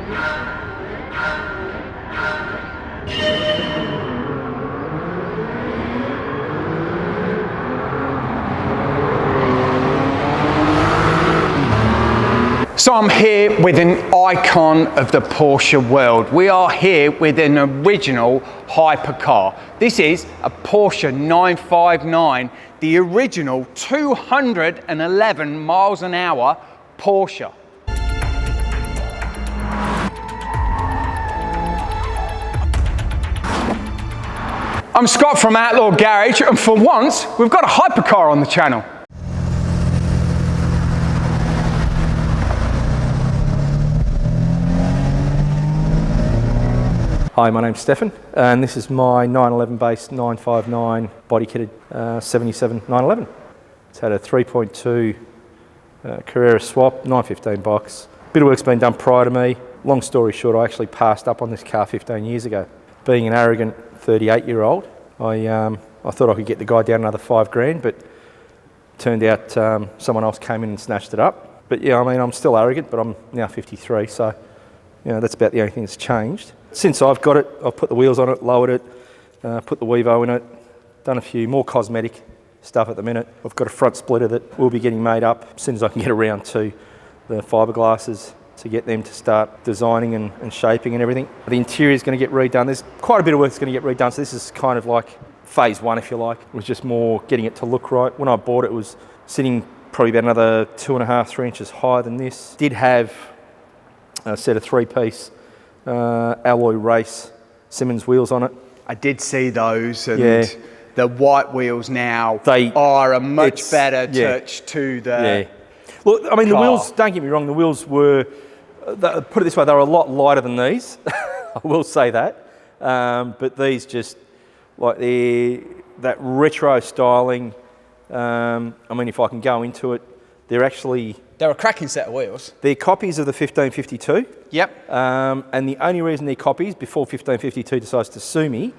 So I'm here with an icon of the Porsche world. We are here with an original hypercar. This is a Porsche 959, the original 211 miles an hour Porsche. I'm Scott from Outlaw Garage, and for once, we've got a hypercar on the channel. Hi, my name's Stefan, and this is my 911 based 959 body kitted 77 911. It's had a 3.2 Carrera swap, 915 box. Bit of work's been done prior to me. Long story short, I actually passed up on this car 15 years ago. Being an arrogant 38-year-old, I thought I could get the guy down another $5 grand, but turned out someone else came in and snatched it up. But yeah, I mean, I'm still arrogant, but I'm now 53, so you know, that's about the only thing that's changed. Since I've got it, I've put the wheels on it, lowered it, put the Wevo in it, done a few more cosmetic stuff at the minute. I've got a front splitter that will be getting made up as soon as I can get around to the fiberglasses to get them to start designing and shaping and everything. The interior is going to get redone. There's quite a bit of work that's going to get redone, so this is kind of like phase one, if you like. It was just more getting it to look right. When I bought it, it was sitting probably about another 2.5, 3 inches higher than this. Did have a set of three-piece alloy race Simmons wheels on it. I did see those, and yeah, the white wheels now are a much better touch to the Look, I mean, car. The wheels, don't get me wrong, the wheels were, put it this way, they were a lot lighter than these. I will say that. But these just, like that retro styling, I mean, if I can go into it, they're a cracking set of wheels. They're copies of the 1552. Yep. And the only reason they're copies before 1552 decides to sue me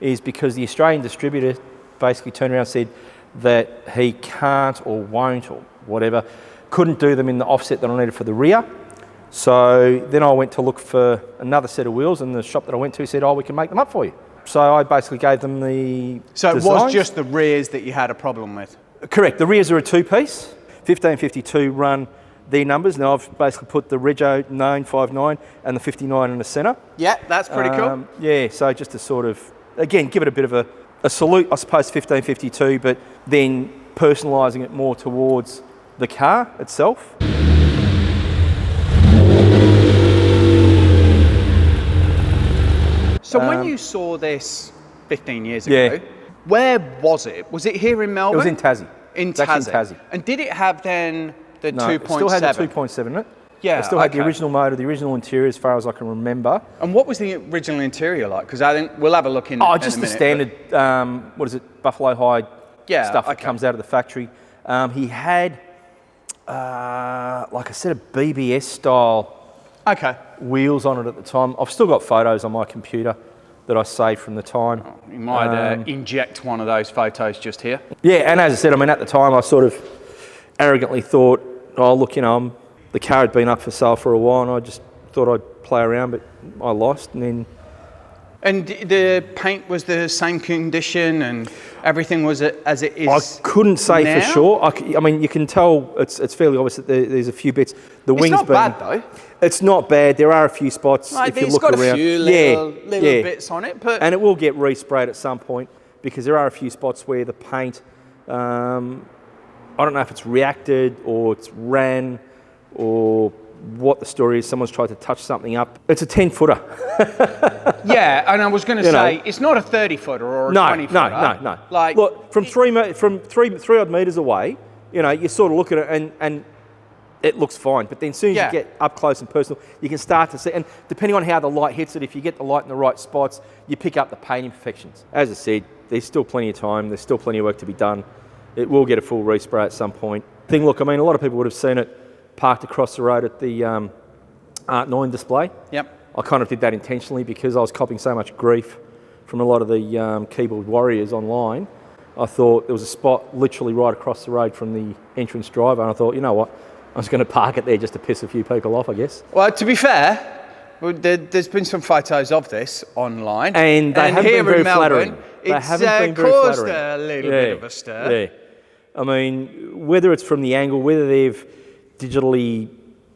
is because the Australian distributor basically turned around and said that he can't or won't or whatever, couldn't do them in the offset that I needed for the rear. So then I went to look for another set of wheels, and the shop that I went to said, oh, we can make them up for you. So I basically gave them the So it designs. was just the rears that you had a problem with? Correct. The rears are a two-piece. 1552 run their numbers. Now I've basically put the Rego 959 and the 59 in the centre. Yeah, that's pretty cool. Yeah, so just to sort of, again, give it a bit of a salute, I suppose, 1552, but then personalising it more towards the car itself. So when you saw this 15 years ago, where was it? Was it here in Melbourne? It was in Tassie. In Tassie. And did it have then the 2.7? It still had the 2.7 in it. Yeah, it still had the original motor, the original interior as far as I can remember. And what was the original interior like? Because I think we'll have a look in a minute. Just the standard, what is it, buffalo hide stuff that comes out of the factory. He had like a set of BBS style wheels on it at the time. I've still got photos on my computer that I saved from the time. Oh, you might inject one of those photos just here. Yeah, and as I said, I mean, at the time I sort of arrogantly thought, oh, look, you know, the car had been up for sale for a while, and I just thought I'd play around, but I lost, and then... And the paint was the same condition, and everything was as it is. I couldn't say now? for sure. I mean, you can tell it's fairly obvious that there's a few bits. The wings not bad though. It's not bad. There are a few spots if you look around. It's got a few little bits on it, but and it will get resprayed at some point because there are a few spots where the paint. I don't know if it's reacted or it's ran or what the story is. Someone's tried to touch something up. It's a 10-footer. Yeah, and I was going to say, it's not a 30-footer or a 20-footer. No. Like, look, from three odd metres away, you know, you sort of look at it and it looks fine. But then as soon as you get up close and personal, you can start to see, and depending on how the light hits it, if you get the light in the right spots, you pick up the paint imperfections. As I said, there's still plenty of time. There's still plenty of work to be done. It will get a full respray at some point. Look, I mean, a lot of people would have seen it parked across the road at the Art 9 display. Yep. I kind of did that intentionally because I was copying so much grief from a lot of the keyboard warriors online. I thought there was a spot literally right across the road from the entrance driver, and I thought, you know what, I'm just going to park it there just to piss a few people off, I guess. Well, to be fair, Well, there's been some photos of this online. And they haven't been very flattering. It's caused a little bit of a stir. Yeah. I mean, whether it's from the angle, whether they've digitally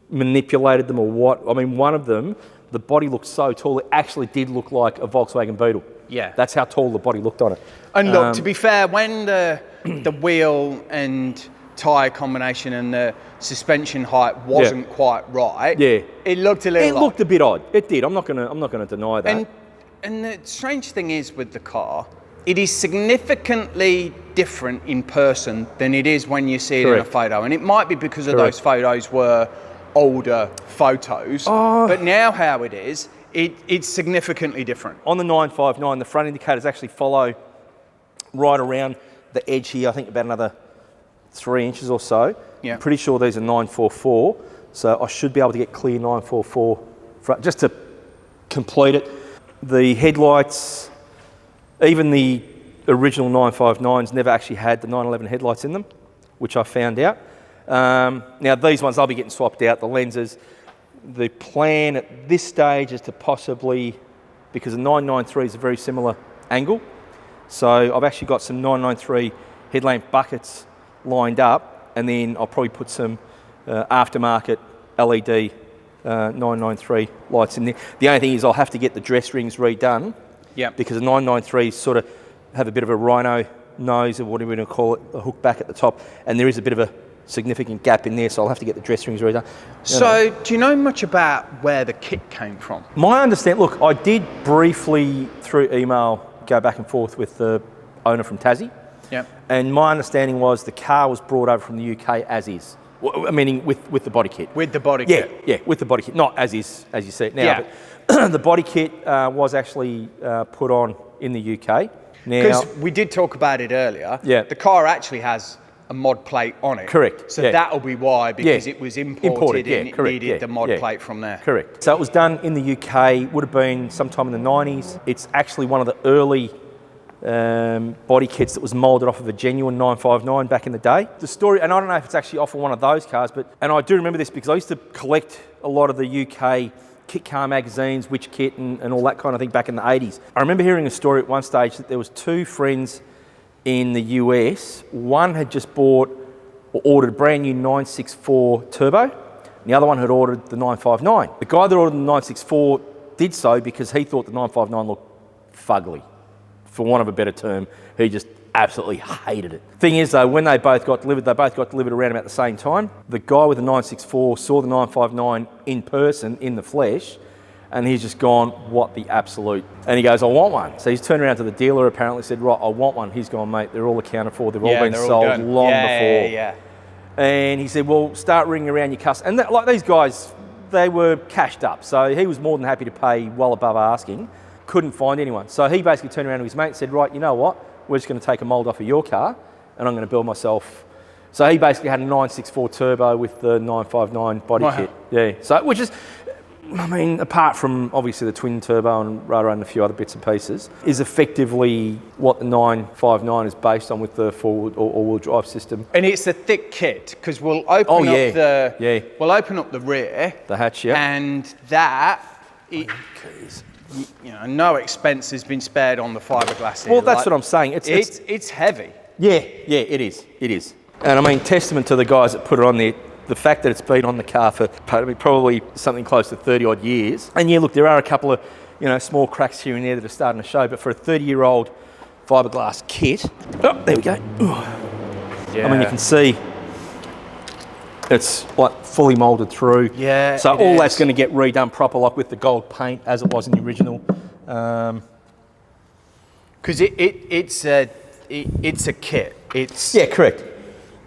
manipulated them or what. I mean, one of them, the body looked so tall, it actually did look like a Volkswagen Beetle. Yeah. That's how tall the body looked on it. And look, to be fair, when the wheel and tyre combination and the suspension height wasn't quite right, it looked a little It looked a bit odd. It did. I'm not gonna deny that. And the strange thing is with the car, it is significantly different in person than it is when you see it in a photo. And it might be because of those photos were older photos, but now how it is, it's significantly different. On the 959, the front indicators actually follow right around the edge here, I think about another 3 inches or so. Yeah. I'm pretty sure these are 944, so I should be able to get clear 944 front, just to complete it. The headlights, even the original 959s never actually had the 911 headlights in them, which I found out. Now these ones, I'll be getting swapped out, the lenses. The plan at this stage is to possibly, because the 993 is a very similar angle, so I've actually got some 993 headlamp buckets lined up, and then I'll probably put some aftermarket LED 993 lights in there. The only thing is I'll have to get the dress rings redone, because the 993s sort of have a bit of a rhino nose, or whatever you want to call it, a hook back at the top, and there is a bit of a significant gap in there, so I'll have to get the dress rings redone. So, do you know much about where the kit came from? My understanding, look, I did briefly through email go back and forth with the owner from Tassie. And my understanding was the car was brought over from the UK as is. Meaning with the body kit. With the body kit? Yeah, with the body kit. Not as is, as you see it now. But the body kit was actually put on in the UK. Because we did talk about it earlier. The car actually has a mod plate on it. Correct. So that'll be why, because it was imported and it needed the mod plate from there. Correct. So it was done in the UK, would have been sometime in the 90s. It's actually one of the early body kits that was moulded off of a genuine 959 back in the day. The story, and I don't know if it's actually off of one of those cars, and I do remember this because I used to collect a lot of the UK kit car magazines, Which Kit and all that kind of thing back in the 80s. I remember hearing a story at one stage that there was two friends in the US. One had just bought or ordered a brand new 964 turbo, and the other one had ordered the 959. The guy that ordered the 964 did so because he thought the 959 looked fugly, for want of a better term. He just absolutely hated it. Thing is though, when they both got delivered around about the same time. The guy with the 964 saw the 959 in person, in the flesh, and he's just gone, what the absolute. And he goes, I want one. So he's turned around to the dealer, apparently said, right, I want one. He's gone, mate, they're all accounted for. They've all been sold long before. And he said, well, start ringing around your customers. And like these guys, they were cashed up. So he was more than happy to pay well above asking. Couldn't find anyone. So he basically turned around to his mate and said, right, you know what? We're just going to take a mould off of your car and I'm going to build myself. So he basically had a 964 turbo with the 959 body kit. Yeah. So, which is, I mean, apart from obviously the twin turbo and radar and a few other bits and pieces, is effectively what the 959 is based on with the forward or all-wheel drive system. And it's a thick kit because we'll open we'll open up the rear, the hatch, and that, you know, no expense has been spared on the fiberglass here. Well, that's what I'm saying. It's heavy. Yeah, it is. It is. And I mean, testament to the guys that put it on there. The fact that it's been on the car for probably something close to 30 odd years. And yeah, look, there are a couple of, you know, small cracks here and there that are starting to show, but for a 30-year-old fiberglass kit, oh, there we go. Yeah. I mean, you can see it's like fully moulded through. Yeah. So all that's going to get redone proper, like with the gold paint as it was in the original. Because it's a kit. Yeah, correct.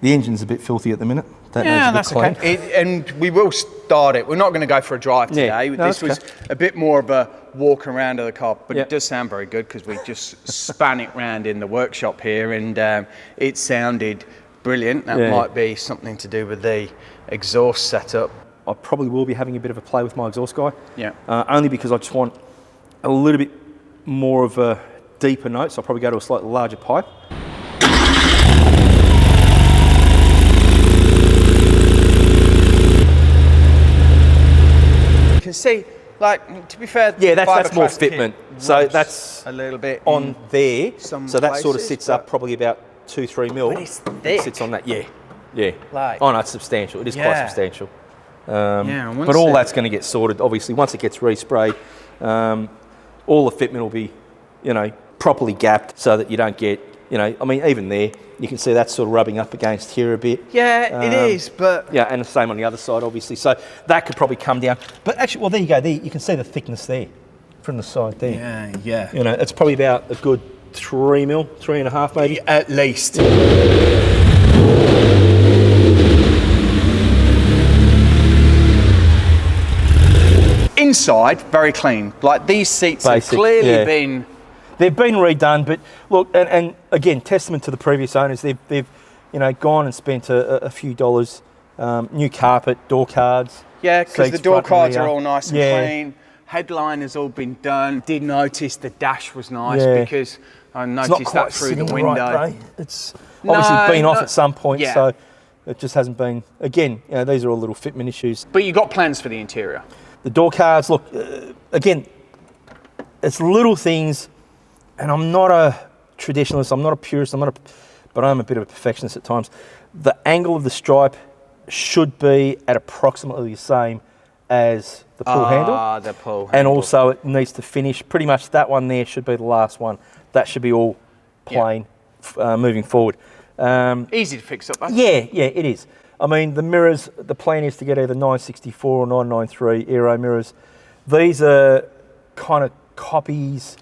The engine's a bit filthy at the minute. That's okay. And we will start it. We're not going to go for a drive today. This was a bit more of a walk around of the car, but it does sound very good because we just span it round in the workshop here, and it sounded brilliant. That might be something to do with the exhaust setup. I probably will be having a bit of a play with my exhaust guy. Yeah. Only because I just want a little bit more of a deeper note, so I'll probably go to a slightly larger pipe. You can see, like, to be fair, Yeah, that's more fiberglass kit fitment. So rubs that's a little bit on there. some So that sort of places, sits but- up probably about 2-3 mil. But it's It thick. sits on that, yeah. Like- Oh no, it's substantial. It is quite Yeah. substantial. Yeah, But all that's going to get sorted. Obviously, once it gets resprayed, all the fitment will be, you know, properly gapped so that you don't get, you know, I mean, even there, you can see that's sort of rubbing up against here a bit. Yeah, it is, but Yeah, and the same on the other side, obviously. So that could probably come down. But actually, well, there you go. There you can see the thickness there from the side there. yeah. You know, it's probably about a good 3 mil, 3.5 maybe. At least. Inside, very clean. Like, these seats Basic, have clearly yeah. been. They've been redone, but look, and again, testament to the previous owners. They've you know, gone and spent a few dollars. New carpet, door cards. Yeah, because the seats door front and cards rear. are all nice and Yeah. clean. Headline has all been done. Did notice the dash was nice Yeah. because I It's not noticed quite that through sitting the right, window. Ray. It's obviously No, been off no. at some point, Yeah. so it just hasn't been. Again, you know, these are all little fitment issues. But you got plans for the interior. The door cards, look, again, it's little things, and I'm not a traditionalist, I'm not a purist, but I'm a bit of a perfectionist at times. The angle of the stripe should be at approximately the same as the pull handle. The pull And also it needs to finish, pretty much that one there should be the last one. That should be all plain moving forward. Easy to fix up, though. Yeah, it is. I mean, the mirrors, the plan is to get either 964 or 993 aero mirrors. These are kind of copies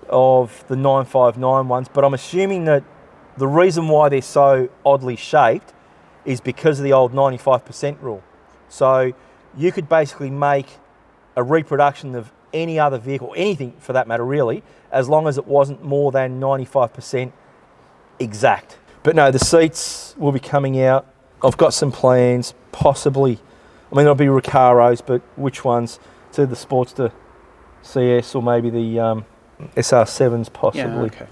of the 959 ones, but I'm assuming that the reason why they're so oddly shaped is because of the old 95% rule. So you could basically make a reproduction of any other vehicle, anything for that matter really, as long as it wasn't more than 95% exact. But no, the seats will be coming out. I've got some plans, possibly, I mean, there'll be Recaros, but which ones? To the Sportster CS or maybe the SR7s possibly. Yeah,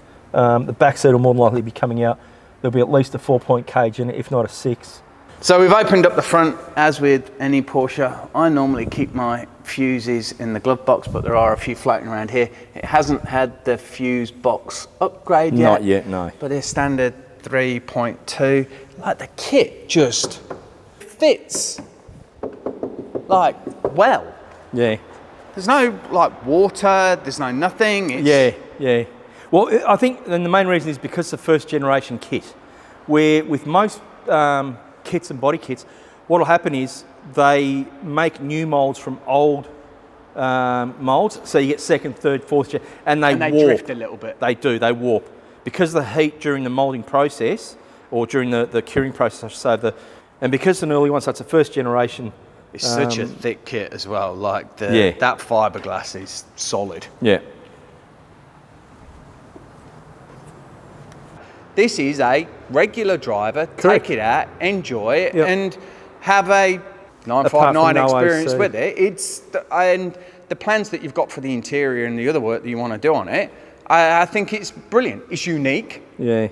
okay. The back seat will more than likely be coming out. There'll be at least a 4-point cage in it, if not a 6. So we've opened up the front. As with any Porsche, I normally keep my fuses in the glove box, but there are a few floating around here. It hasn't had the fuse box upgrade yet. Not yet, no. But it's standard 3.2. Like, the kit just fits, like, well. Yeah. There's no, like, water, there's no nothing. It's, Yeah. Well, I think and the main reason is because the first generation kit, where with most kits and body kits, what will happen is they make new moulds from old moulds, so you get second, third, fourth gen, and they warp. drift a little bit. They do, they warp. Because of the heat during the moulding process, or during the curing process, I should say, and because an early one, so it's a first generation. It's such a thick kit as well, like Yeah. that fiberglass is solid. Yeah. This is a regular driver, Correct. take it out, enjoy it, Yep. and have a Apart 959 from no experience OC. with it. And the plans that you've got for the interior and the other work that you want to do on it, I think it's brilliant. It's unique. Yeah.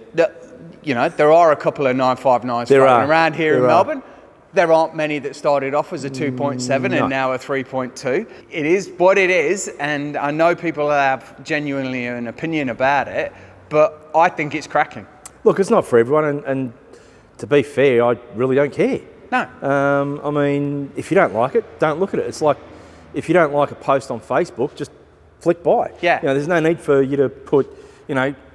You know, there are a couple of 959s There floating are. around here in There are. Melbourne. There aren't many that started off as a 2.7 No. and now a 3.2. It is what it is, and I know people have genuinely an opinion about it, but I think it's cracking. Look, it's not for everyone, and to be fair, I really don't care. No. I mean, if you don't like it, don't look at it. It's like if you don't like a post on Facebook, just flick by. Yeah. You know, there's no need for you to put,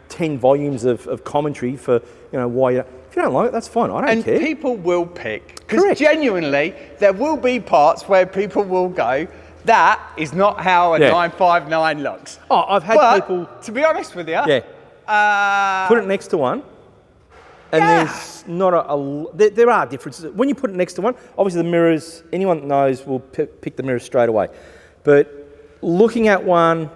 10 volumes of commentary for, why you. If you don't like it, that's fine. I don't care. And people will pick. Because Correct. genuinely, there will be parts where people will go, that is not how a Yeah. 959 looks. Oh, I've had But, people. to be honest with you, Yeah. Put it next to one, and Yeah. there's not there are differences. When you put it next to one, obviously the mirrors, anyone that knows will pick the mirrors straight away. But looking at one,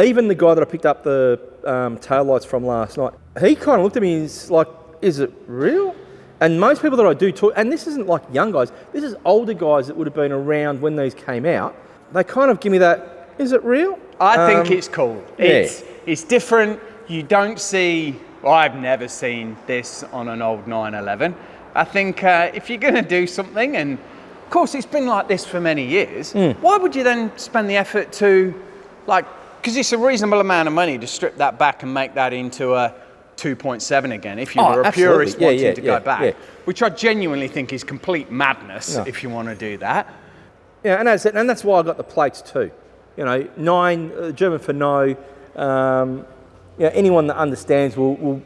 even the guy that I picked up the taillights from last night, he kind of looked at me and he's like, is it real? And most people that I do talk, and this isn't like young guys, this is older guys that would have been around when these came out, they kind of give me that, is it real? I think it's cool. yeah. It's different. You don't see, I've never seen this on an old 911. I think if you're going to do something and Of course, it's been like this for many years. Why would you then spend the effort to, like, because it's a reasonable amount of money to strip that back and make that into a 2.7 again, if you were a purist wanting to go back, which I genuinely think is complete madness if you want to do that. Yeah, and that's why I got the plates too. You know, 9, German for no. Anyone that understands will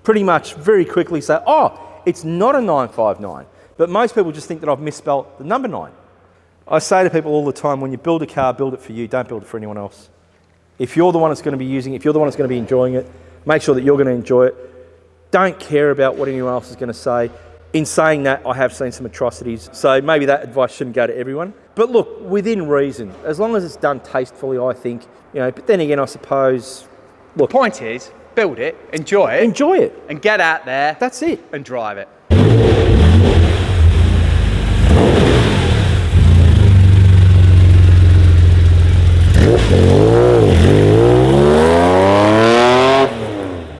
pretty much very quickly say, oh, it's not a 959. But most people just think that I've misspelt the number 9. I say to people all the time, when you build a car, build it for you, don't build it for anyone else. If you're the one that's going to be using it, if you're the one that's going to be enjoying it, make sure that you're going to enjoy it. Don't care about what anyone else is going to say. In saying that, I have seen some atrocities, so maybe that advice shouldn't go to everyone. But look, within reason, as long as it's done tastefully, I think, but then again, I suppose, look. The point is, build it, enjoy it. Enjoy it. And get out there. That's it. And drive it. Oh,